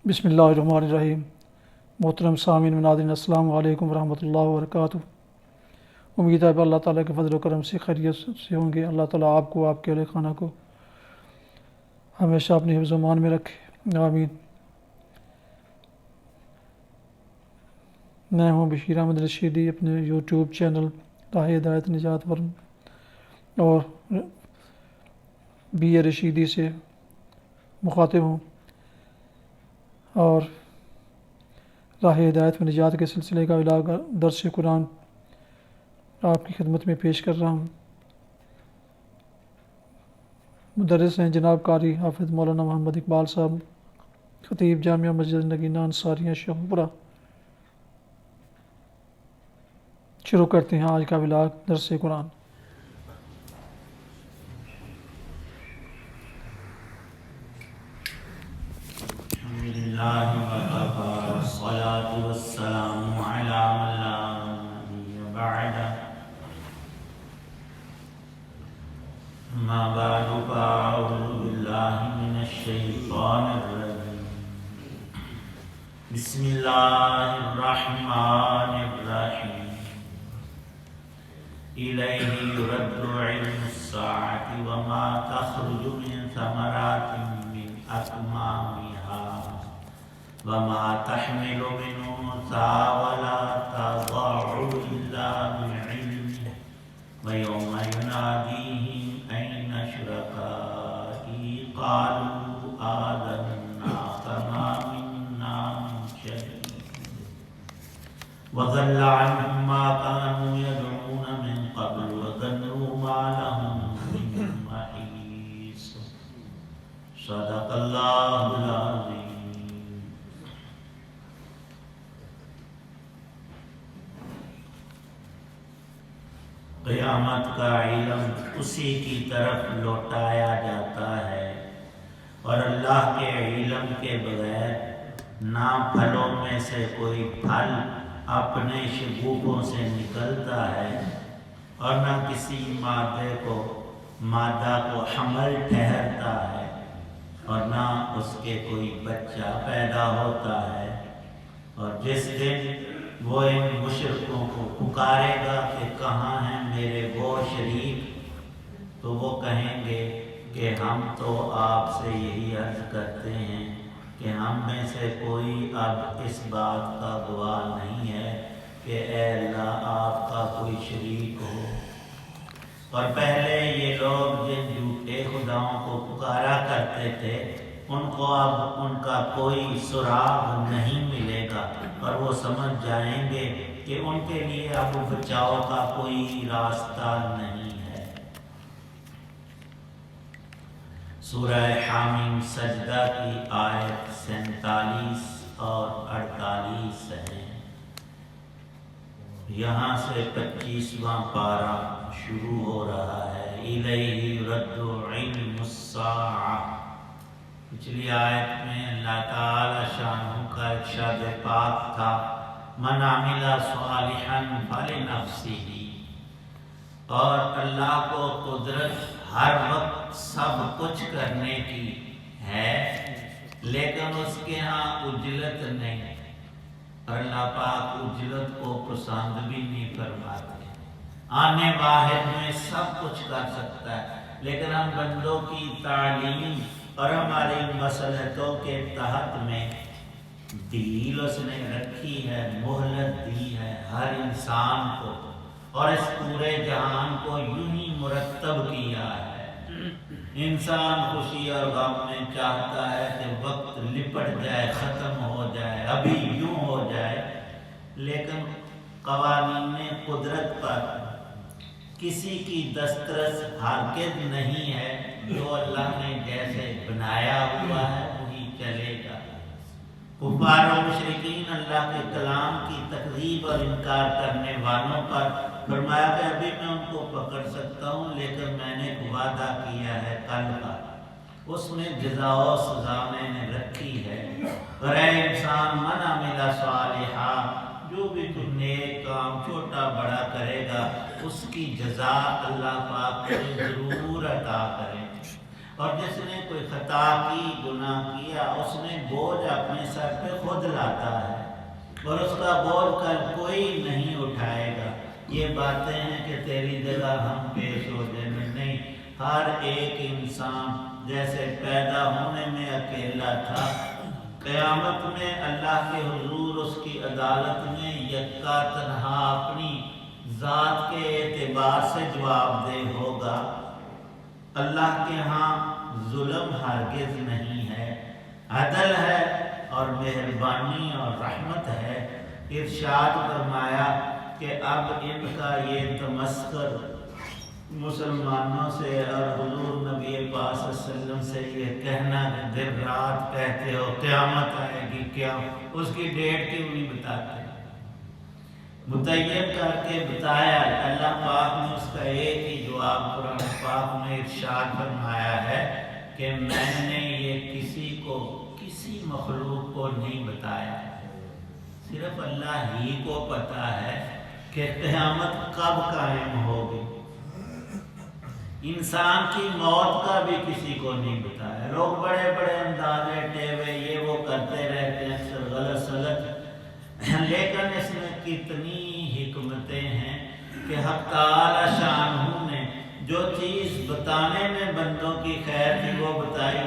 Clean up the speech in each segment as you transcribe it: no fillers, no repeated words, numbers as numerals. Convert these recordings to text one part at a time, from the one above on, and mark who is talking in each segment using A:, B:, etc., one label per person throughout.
A: بسم اللہ الرحمن الرحیم۔ محترم سامعین و ناظرین، السلام علیکم ورحمۃ اللہ وبرکاتہ۔ امید ہے کہ اللہ تعالیٰ کے فضل و کرم سے خیریت سے ہوں گے۔ اللہ تعالیٰ آپ کو، آپ کے اہل خانہ کو ہمیشہ اپنے حفظ و امان میں رکھے، آمین۔ میں ہوں بشیر احمد رشیدی، اپنے یوٹیوب چینل راہ ہدایت نجات ورم اور بی اے رشیدی سے مخاطب ہوں، اور راہ ہدایت و نجات کے سلسلے کا ولاگ درس قرآن آپ کی خدمت میں پیش کر رہا ہوں۔ مدرس ہیں جناب قاری حافظ مولانا محمد اقبال صاحب، خطیب جامعہ مسجد نگینہ انصاریہ شیخوپورہ۔ شروع کرتے ہیں آج کا ولاگ درس قرآن۔
B: الحمدللہ وکفی والصلاة والسلام علی من لا نبی بعدہ، اما بعد فاعوذ باللہ من الشیطان الرجیم، بسم اللہ الرحمن الرحیم، الیہ یرد علم الساعة وما تخرج من ثمرات من اکمامها وما تحمل من انثى ولا تضع الا بعلمه ويوم يناديهم اين شركائي قالوا آذنا فما منا من شهيد وضل عنهم ما كانوا يدعون من قبل وظنوا ما لهم من محيص صدق الله العظيم۔ قیامت کا علم اسی کی طرف لوٹایا جاتا ہے، اور اللہ کے علم کے بغیر نہ پھلوں میں سے کوئی پھل اپنے شگوفوں سے نکلتا ہے، اور نہ کسی مادہ کو حمل ٹھہرتا ہے، اور نہ اس کے کوئی بچہ پیدا ہوتا ہے۔ اور جس دن وہ ان مشرکوں کو پکارے گا کہ کہاں ہیں میرے وہ شریک، تو وہ کہیں گے کہ ہم تو آپ سے یہی عرض کرتے ہیں کہ ہم میں سے کوئی اب اس بات کا گواہ نہیں ہے کہ اے اللہ آپ کا کوئی شریک ہو۔ اور پہلے یہ لوگ جن جھوٹے خداؤں کو پکارا کرتے تھے، ان کو اب ان کا کوئی سراغ نہیں ملے گا، اور وہ سمجھ جائیں گے کہ ان کے لیے اب بچاؤ کا کوئی راستہ نہیں ہے۔ سورہ حامیم سجدہ کی آیت 47 اور 48 ہے۔ یہاں سے 25واں پارہ شروع ہو رہا ہے۔ الیہ یرد علم الساعہ۔ پچھلی آیت میں اللہ تعالی شانہ کا ارشاد پاک تھا، من عمل صالحا فلنفسہ، اور اللہ کو قدرت ہر وقت سب کچھ کرنے کی ہے، لیکن اس کے ہاں اجلت نہیں، اور اللہ پاک اجلت کو پسند بھی نہیں فرماتے۔ آنے واحد میں سب کچھ کر سکتا ہے، لیکن ہم بندوں کی تعلیم اور ہماری مصلحتوں کے تحت میں ڈیل اس نے رکھی ہے، مہلت دی ہے ہر انسان کو، اور اس پورے جہان کو یوں ہی مرتب کیا ہے۔ انسان خوشی اور غم میں چاہتا ہے کہ وقت لپٹ جائے، ختم ہو جائے، ابھی یوں ہو جائے، لیکن قوانین قدرت پر کسی کی دسترس ہرگز نہیں ہے۔ جو اللہ نے جیسے بنایا ہوا ہے وہی چلے گا۔ کفار و مشرکین اللہ کے کلام کی تکذیب اور انکار کرنے والوں پر فرمایا کہ ابھی میں ان کو پکڑ سکتا ہوں، لیکن میں نے ایک وعدہ کیا ہے کل کا، اس میں جزا و سزا میں نے رکھی ہے۔ اور اے انسان، من عمل صالحا، جو بھی تو نیک کام چھوٹا بڑا کرے گا اس کی جزا اللہ پاک ضرور عطا کرے۔ اور جس نے کوئی خطا کی، گناہ کیا، اس نے بوجھ اپنے سر پہ خود لاتا ہے اور اس کا بوجھ کل کوئی نہیں اٹھائے گا۔ یہ باتیں ہیں کہ تیری جگہ ہم پیش ہو جائیں، نہیں، ہر ایک انسان جیسے پیدا ہونے میں اکیلا تھا، قیامت میں اللہ کے حضور اس کی عدالت میں یکا تنہا اپنی ذات کے اعتبار سے جواب دہ ہوگا۔ اللہ کے ہاں ظلم ہرگز نہیں ہے، عدل ہے اور مہربانی اور رحمت ہے۔ ارشاد فرمایا کہ اب ان کا یہ تمسخر مسلمانوں سے اور حضور نبی پاک صلی اللہ علیہ وسلم سے یہ کہنا کہ دن رات کہتے ہو قیامت آئے گی، کیا اس کی ڈیٹ کیوں نہیں بتاتے؟ متعین کر کے بتایا۔ اللہ پاک نے اس کا ایک ہی جواب قرآن پاک میں ارشاد فرمایا ہے کہ میں نے یہ کسی مخلوق کو نہیں بتایا، صرف اللہ ہی کو پتا ہے کہ قیامت کب قائم ہوگی۔ انسان کی موت کا بھی کسی کو نہیں بتایا۔ لوگ بڑے بڑے اندازے ٹیوے یہ وہ کرتے رہتے ہیں، اکثر غلط سلط، لیکن اس میں کتنی حکمتیں ہیں کہ حق تعالی شانہ نے جو چیز بتانے میں بندوں کی خیر تھی وہ بتائی،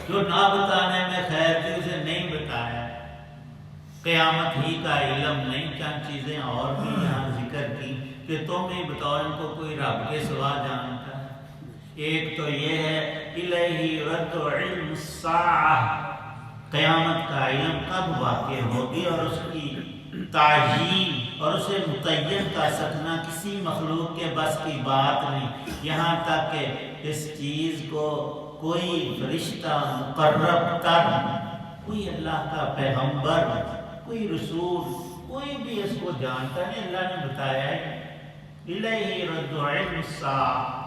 B: جو نہ بتانے میں خیر تھی اسے نہیں بتایا۔ قیامت ہی کا علم نہیں، چند چیزیں اور بھی یہاں ذکر کی کہ تم ہی بتاؤ ان کو کوئی رب کے سوا جانتا ہے۔ ایک تو یہ ہے الیہ یرد علم الساعہ، قیامت کا علم کب واقع ہوگی اور اس کی تعیین اور اسے متعین کر سکنا کسی مخلوق کے بس کی بات نہیں، یہاں تک کہ اس چیز کو کوئی فرشتہ مقرب تر، کوئی اللہ کا پیغمبر، کوئی رسول، کوئی بھی اس کو جانتا نہیں، اللہ نے بتایا ہے الیہ یرد علم الساعہ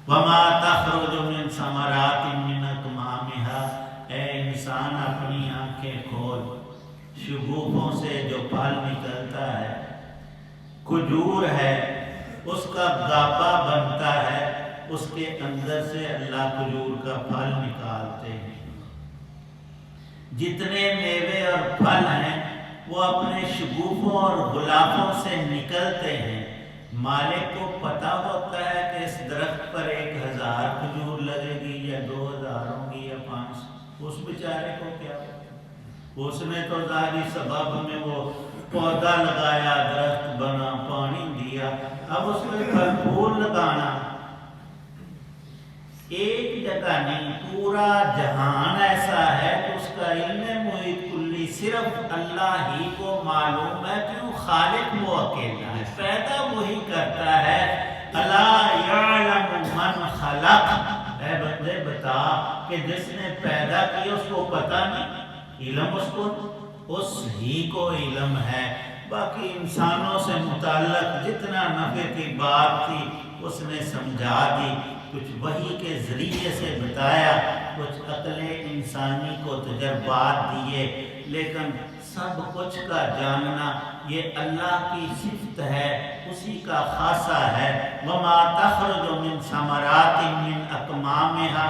B: وما تخرج من ثمرات من اکمامها۔ اے انسان اپنی آنکھیں کھول، شگوفوں سے جو پھل نکلتا ہے، کھجور ہے اس کا گاپا بنتا ہے، اس کے اندر سے اللہ کھجور کا پھل نکالتے ہیں۔ جتنے میوے اور پھل ہیں وہ اپنے شگوفوں اور غلافوں سے نکلتے ہیں۔ مالک کو پتہ ہوتا ہے کہ اس درخت پر 1000 کھجور لگے گی یا 2000 ہوں گی یا 500، اس بیچارے کو کیا؟ اس نے تو ظاہری سبب میں وہ پودا لگایا، درخت بنا، پانی دیا، اب اس میں پھل پھول لگانا۔ ایک جگہ نہیں، پورا جہان ایسا ہے کہ اس کا علم محیط کلی صرف اللہ ہی کو معلوم ہے، کیوں؟ خالق وہ اکیلا ہے، پیدا وہی کرتا ہے۔ الا یعلم من خلق، اے بندے بتا کہ جس نے پیدا کیا اس کو پتہ نہیں؟ علم اس ہی کو علم ہے۔ باقی انسانوں سے متعلق جتنا نفع کی بات تھی اس نے سمجھا دی، کچھ وحی کے ذریعے سے بتایا، کچھ عقل انسانی کو تجربات دیے، لیکن سب کچھ کا جاننا یہ اللہ کی صفت ہے، اسی کا خاصہ ہے۔ وما تخرج من ثمرات من اکمامها،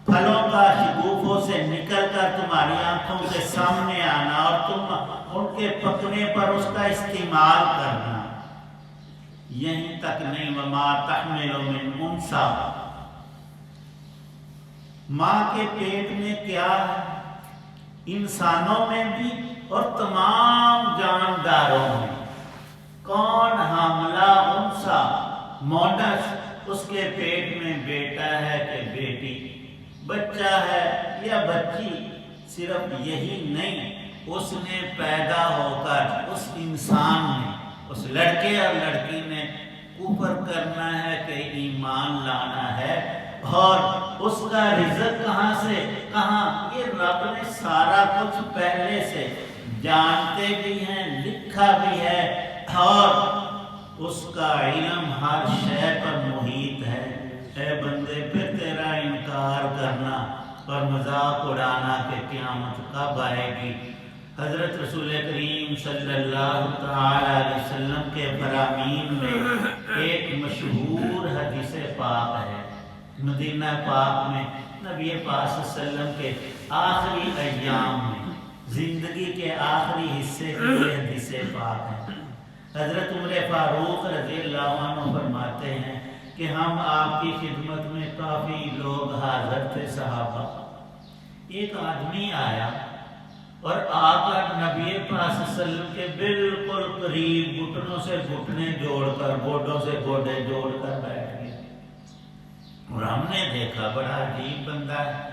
B: پھلوں کا شگوفوں سے نکل کر تمہاری آنکھوں کے سامنے آنا اور تم ان کے پکنے پر اس کا استعمال کرنا۔ یہیں تک نہیں، وما تحمل من انثی، ماں کے پیٹ میں کیا ہے، انسانوں میں بھی اور تمام جانداروں میں، کون حاملہ انثی، مونس، اس کے پیٹ میں بیٹا ہے کہ بیٹی، بچہ ہے یا بچی، صرف یہی نہیں، اس نے پیدا ہو کر اس انسان نے، اس لڑکے اور لڑکی نے کفر کرنا ہے کہ ایمان لانا ہے، اور اس کا رزق کہاں سے کہاں، یہ رب نے سارا کچھ پہلے سے جانتے بھی ہیں، لکھا بھی ہے، اور اس کا علم ہر شے پر محیط ہے۔ اے بندے، پھر تیرا انکار کرنا اور مذاق اڑانا کہ قیامت کب آئے گی۔ حضرت رسول کریم صلی اللہ تعالی علیہ وسلم کے فرامین میں ایک مشہور حدیث پاک ہے، مدینہ پاک میں نبی پاک صلی اللہ علیہ وسلم کے آخری ایام میں زندگی کے آخری حصے کی یہ حدیث پاک ہے۔ حضرت عمر فاروق رضی اللہ عنہ فرماتے ہیں کہ ہم آپ کی خدمت میں کافی لوگ حاضر تھے صحابہ۔ ایک آدمی آیا اور آ کر نبی پاک صلی اللہ علیہ وسلم کے بالکل قریب گھٹنوں سے گھٹنے جوڑ کر گوڈوں سے گوڈے جوڑ کر بیٹھ گیا، اور ہم نے دیکھا بڑا عجیب بندہ ہے،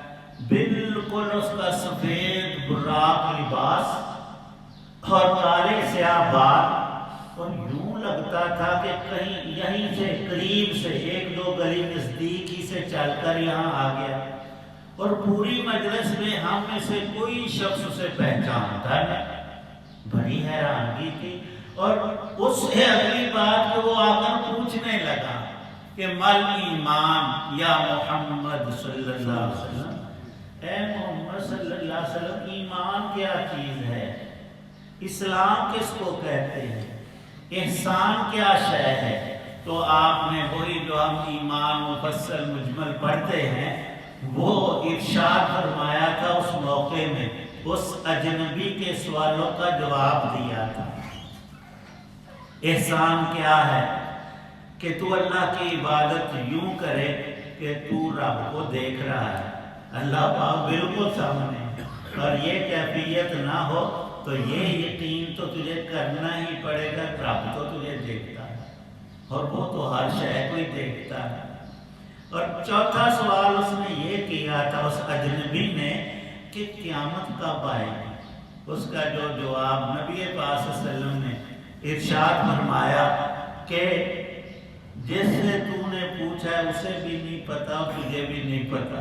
B: بالکل اس کا سفید براق لباس اور کالے سیاہ بال، اور یوں لگتا تھا کہ کہیں یہیں سے قریب سے ایک دو گلی نزدیکی سے چل کر یہاں آ گیا، اور پوری مجلس میں ہم میں سے کوئی شخص اسے پہچانتا نہیں۔ بڑی حیرانگی تھی، اور اس سے اگلی بات کہ وہ آ کر پوچھنے لگا کہ مل ایمان یا محمد صلی اللہ علیہ وسلم، اے محمد صلی اللہ علیہ وسلم ایمان کیا چیز ہے، اسلام کس کو کہتے ہیں، احسان کیا شے ہے؟ تو آپ نے وہی جو ہم ایمان مفصل مجمل پڑھتے ہیں وہ ارشاد فرمایا تھا اس موقع میں، اس اجنبی کے سوالوں کا جواب دیا تھا۔ احسان کیا ہے؟ کہ تو اللہ کی عبادت یوں کرے کہ تو رب کو دیکھ رہا ہے، اللہ پاک بالکل سامنے ہے، اور یہ کیفیت نہ ہو تو یہ یقین تو تجھے کرنا ہی پڑے گا، رب تو تجھے دیکھتا ہے، اور وہ تو ہر شے کو ہی دیکھتا ہے۔ اور چوتھا سوال اس نے یہ کیا تھا اس اجنبی نے کہ قیامت کب آئے گی؟ اس کا جو جواب نبی پاک صلی اللہ علیہ وسلم نے ارشاد فرمایا کہ جس سے تو نے پوچھا ہے اسے بھی نہیں پتا اور تجھے بھی نہیں پتا،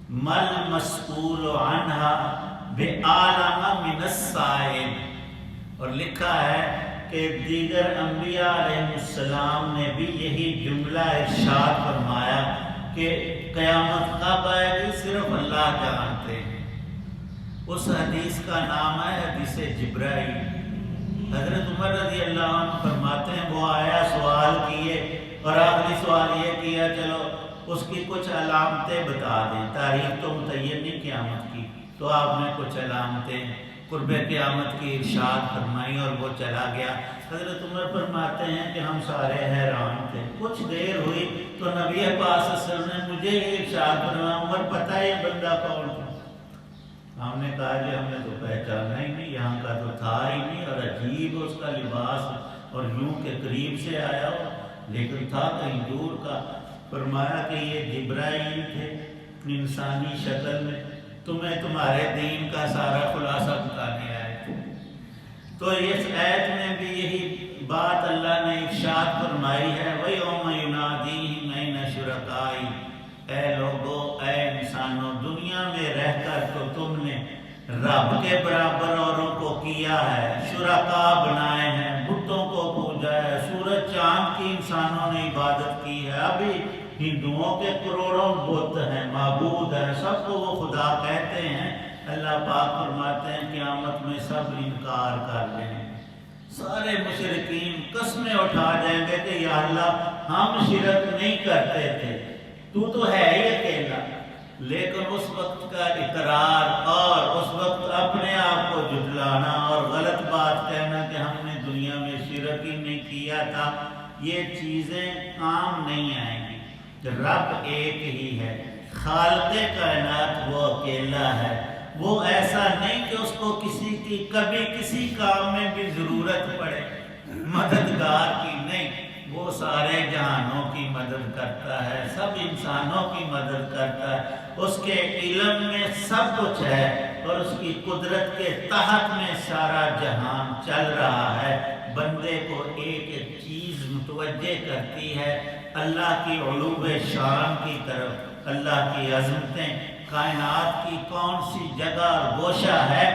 B: مل مسئول عنہا بِأَعْلَمَ مِنَ السَّائِلِ، اور لکھا ہے کہ دیگر انبیاء علیہ السلام نے بھی یہی جملہ ارشاد فرمایا کہ قیامت کب آئے گی صرف اللہ جانتے ہیں۔ اس حدیث کا نام ہے حدیث جبرائیل۔ حضرت عمر رضی اللہ عنہ فرماتے ہیں وہ آیا، سوال کیے، اور آخری سوال یہ کیا چلو اس کی کچھ علامتیں بتا دیں، تاریخ تو متعین نہیں قیامت کی، تو آپ نے کچھ علامتیں قرب قیامت کی ارشاد فرمائی اور وہ چلا گیا۔ حضرت عمر فرماتے ہیں کہ ہم سارے حیران تھے، کچھ دیر ہوئی تو نبی پاک صلی اللہ علیہ وسلم نے مجھے یہ ارشاد فرمایا، عمر پتہ ہے یہ بندہ کون تھا؟ ہم نے کہا کہ ہم نے تو پہچانا ہی نہیں، یہاں کا تو تھا ہی نہیں، اور عجیب اس کا لباس، اور یوں کہ قریب سے آیا ہو لیکن تھا کہیں دور کا۔ فرمایا کہ یہ جبرائیل تھے انسانی شکل میں، تمہیں تمہارے دین کا سارا خلاصہ بتانے آئے تھے۔ تو اس آیت میں بھی یہی بات اللہ نے ارشاد فرمائی ہے، وَيَوْمَ يُنَادِيهِمْ أَيْنَ شُرَكَائِي، اے لوگو، اے انسانوں، دنیا میں رہ کر تو تم نے رب کے برابر اوروں کو کیا ہے، شرکا بنائے ہیں، بتوں کو پوجا ہے، سورج چاند کی انسانوں نے عبادت کی ہے، ابھی ہندوؤں کے کروڑوں بت ہیں، معبود ہیں، سب کو وہ خدا کہتے ہیں۔ اللہ پاک فرماتے ہیں قیامت میں سب انکار کر لیں گے، سارے مشرکین قسمیں اٹھا جائیں گے کہ یا اللہ ہم شرک نہیں کرتے تھے، تو ہے ہی اکیلا۔ لیکن اس وقت کا اقرار اور اس وقت اپنے آپ کو جھٹلانا اور غلط بات کہنا کہ ہم نے دنیا میں شرک ہی نہیں کیا تھا، یہ چیزیں کام نہیں آئیں گی۔ رب ایک ہی ہے، خالق کائنات وہ اکیلا ہے، وہ ایسا نہیں کہ اس کو کسی کی کبھی کسی کام میں بھی ضرورت پڑے، مددگار کی نہیں، وہ سارے جہانوں کی مدد کرتا ہے، سب انسانوں کی مدد کرتا ہے، اس کے علم میں سب کچھ ہے، اور اس کی قدرت کے تحت میں سارا جہان چل رہا ہے۔ بندے کو ایک ایک چیز متوجہ کرتی ہے اللہ کی علو شان کی طرف، اللہ کی عظمتیں، کائنات کی کون سی جگہ اور گوشہ ہے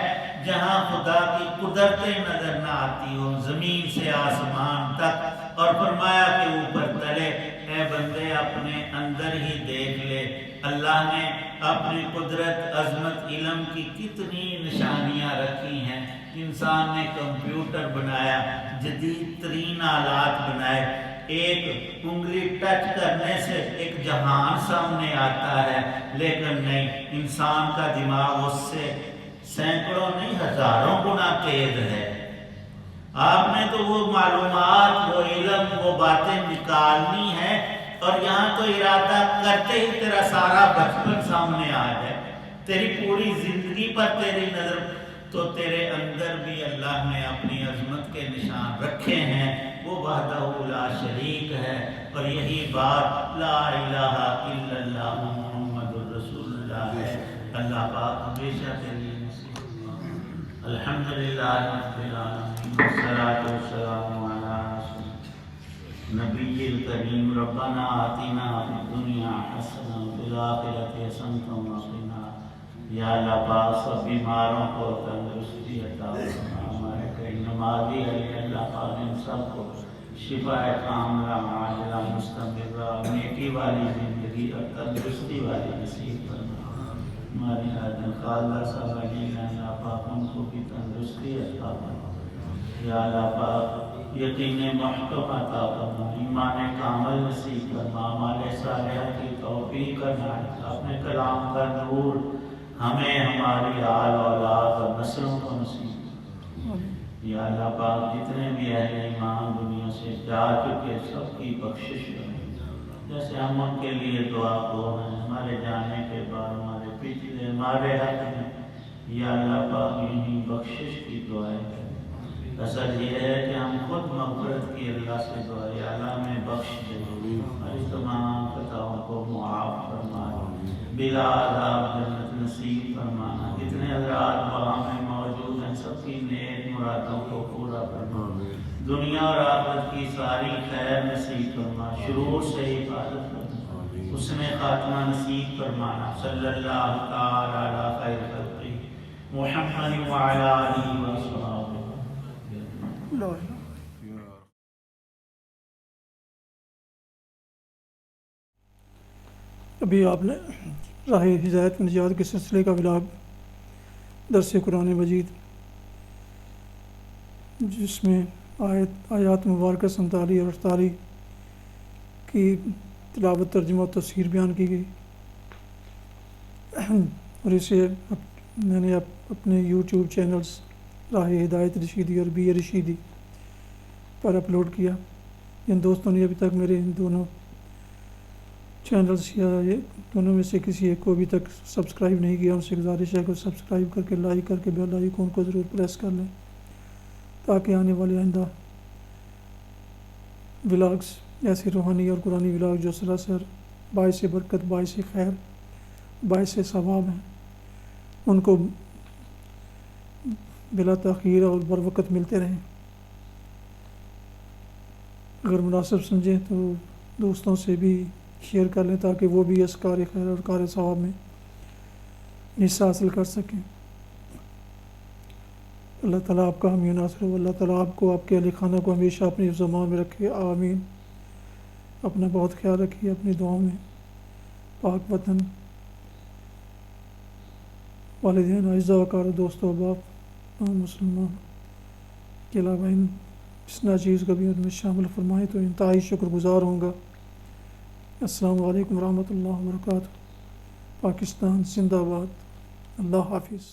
B: جہاں خدا کی قدرتیں نظر نہ آتی ہوں، زمین سے آسمان تک، اور فرمایا کہ اوپر تلے، اے بندے اپنے اندر ہی دیکھ لے، اللہ نے اپنی قدرت، عظمت، علم کی کتنی نشانیاں رکھی ہیں۔ انسان نے کمپیوٹر بنایا، جدید ترین آلات بنائے، ایک انگلی ٹچ کرنے سے ایک جہان سامنے آتا ہے، لیکن نہیں، انسان کا دماغ اس سے سینکڑوں نہیں ہزاروں گنا تیز ہے۔ آپ نے تو وہ معلومات، وہ علم، وہ باتیں نکالنی ہے، اور یہاں تو ارادہ کرتے ہی تیرا سارا بچپن سامنے آ جائے، تیری پوری زندگی پر تیری نظر، تو تیرے اندر بھی اللہ نے اپنی عظمت کے نشان رکھے ہیں۔ وہ وحدہ لا شریک ہے، اور یہی بات لا الہ الا اللہ محمد الرسول اللہ ہے۔ اللہ پاک ہمیشہ کے لیے نصیب فرمائے۔ الحمدللہ رب العالمین، والصلاۃ والسلام علی رسول نبی الکریم۔ ربنا آتنا فی الدنیا حسنہ وفی الآخرۃ حسنہ وقنا، یا اللہ پاک سب بیماروں کو تندرستی عطا فرما، ہمارے کئی نمازی ہے اللہ پاک ان سب کو شفا کاملہ عاجلہ مستمرہ، نیکی والی زندگی اور تندرستی والی نصیب فرما۔ ہماری حاجن خالدہ صاحب اللہ پاک ان کو بھی تندرستی عطا فرما، یا اللہ پاک یقین محکم عطا فرما، ایمان کامل نصیب فرما، اعمال صالحہ کی توفیق عنایت، اپنے کلام کا نور ہمیں، ہماری آل اولاد اور نسلوں کو نصیب۔ یا اللہ پاک جتنے بھی اہل ایمان دنیا سے جا چکے سب کی بخشش کریں، جیسے ہم ان کے لیے دعا گو ہیں، ہمارے جانے کے بعد ہمارے پچھلے ہمارے حق میں، یا اللہ پاک یہی بخشش کی دعائیں کریں۔ اصل یہ ہے کہ ہم خود مغفرت کی اللہ سے دعا، یا اللہ میں بخش دے، ہماری تمام خطاؤں کو معاف فرما، بلا عذاب جنت نصیب فرمانا، جتنے حضرات وہاں میں موجود ہیں سب کی نیک مرادوں کو پورا فرما، دنیا اور آخرت کی ساری خیر نصیب فرما، شرور سے حفاظت فرما، حسن خاتمہ نصیب فرمانا۔ صلی اللہ تعالی علی خیر خلقہ محمد وعلی آلہ وصحبہ۔
A: ابھی آپ نے راہ ہدایت و نجات کے سلسلے کا ولاگ درس قرآن مجید، جس میں آیات مبارکہ 47 اور 48 کی تلاوت، ترجمہ و تفسیر بیان کی گئی، اور اسے میں نے اپنے یوٹیوب چینلز راہ ہدایت رشیدی اور بی اے رشیدی پر اپلوڈ کیا۔ جن دوستوں نے ابھی تک میرے ان دونوں چینلز یا دونوں میں سے کسی ایک کو ابھی تک سبسکرائب نہیں کیا، ان سے گزارش ہے کہ سبسکرائب کر کے لائک کر کے بیل آئیکن کو ضرور پریس کر لیں، تاکہ آنے والے آئندہ ولاگز ایسے روحانی اور قرآنی ولاگ جو سراسر باعث برکت، باعث خیر، باعث ثواب ہیں، ان کو بلا تاخیر اور بروقت ملتے رہیں۔ اگر مناسب سمجھیں تو دوستوں سے بھی شیئر کر لیں، تاکہ وہ بھی اس کار خیر اور کار ثواب میں حصہ حاصل کر سکیں۔ اللہ تعالیٰ آپ کا حامی و ناصر ہو، اللہ تعالیٰ آپ کو، آپ کے اہل خانہ کو ہمیشہ اپنی حفظ و امان میں رکھے، آمین۔ اپنا بہت خیال رکھیے، اپنی دعاؤں میں پاک وطن، والدین، اعزاء وقار، دوست و احباب، مسلمان کے علاوہ اس ناچیز کا بھی میں شامل فرمائیں تو انتہائی شکر گزار ہوں گا۔ السلام علیکم ورحمۃ اللہ وبرکاتہ۔ پاکستان زندہ باد۔ اللہ حافظ۔